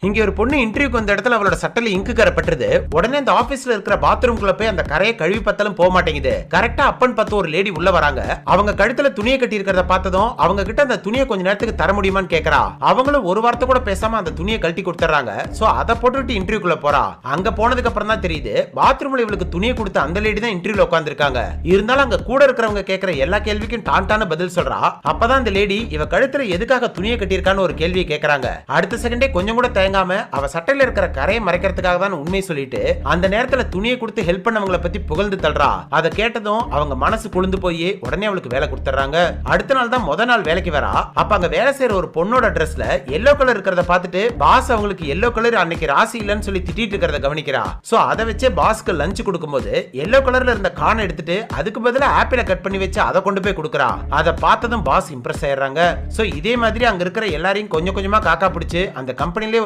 இங்க ஒரு பொண்ணு இன்டர்வியூக்கு வந்த இடத்துல அவளோட சட்டையில இங்கு கரைப்பட்டது. உடனே அந்த ஆபீஸ்ல இருக்கிற பாத்ரூம்குள்ள போய் அந்த கரையை கழுவி பத்தாலும் போக மாட்டேங்குது. கரெக்டா அப்பன் பார்த்து ஒரு லேடி உள்ள வராங்க. அவங்க கழுத்துல துணியை கட்டி இருக்கிறத பார்த்ததும் அவங்க கிட்ட அந்த துணியை கொஞ்ச நேரத்துக்கு தர முடியுமான்னு கேக்குறா. அவங்களும் ஒரு வார்த்தை கூட பேசாம அந்த துணியை கழட்டி கொடுத்துறாங்க. சோ அதை போட்டுட்டு இன்டர்வியூக்குள்ள போறா. அங்க போனதுக்கு அப்புறம் தான் தெரியுது பாத்ரூம்ல இவளுக்கு துணியை கொடுத்த அந்த லேடி தான் இன்டர்வியூல உட்கார்ந்திருக்காங்க. இருந்தாலும் அங்க கூட இருக்கிறவங்க கேக்குற எல்லா கேள்விக்கும் டான்டான பதில் சொல்றா. அப்பதான் அந்த லேடி இவ கழுத்துல எதுக்காக துணியை கட்டியிருக்கான்னு ஒரு கேள்வியை கேக்குறாங்க. அடுத்த செகண்டே கொஞ்சம் கூட தயங்காம அவ சட்டையில இருக்கிற கரையை மறைக்கிறதுக்காக தான் உண்மை சொல்லிட்டு அந்த நேரத்துல துணியை கொடுத்து ஹெல்ப் பண்ணவங்கள பத்தி புகழ்ந்து தள்ளுறா. அதை கேட்டதும் அவங்க மனசு குளிர்ந்து போய் உடனே அவளுக்கு வேலை கொடுத்துறாங்க. அடுத்த நாள் தான் முத நாள் வேலைக்கு வரா. அப்ப அங்க வேலை செய்யற ஒரு பொண்ணோட ட்ரெஸ்ல எல்லோ கலர் இருக்கிறத பார்த்துட்டு பாஸ் அவங்களுக்கு எல்லோ கலர் அன்னைக்கு ராசி இல்லன்னு சொல்லி திட்டிட்டு இருக்கிறத கவனிக்கிறா. சோ அதை வச்சே பாஸ்க்கு லஞ்ச் கொடுக்கும்போது எல்லோ கலர்ல இருந்த கான் எடுத்துட்டு அதுக்கு பதிலா ஆப்பிள கட் பண்ணி வச்சு அதை கொண்டு போய் கொடுக்கறா. அதை பார்த்ததும் பாஸ் இம்ப்ரெஸ் ஆயிடுறாங்க. சோ இதே மாதிரி அங்க இருக்கிற எல்லாரையும் கொஞ்சம் கொஞ்சமா காக்கா பிடிச்சு அந்த கம்பெனிலே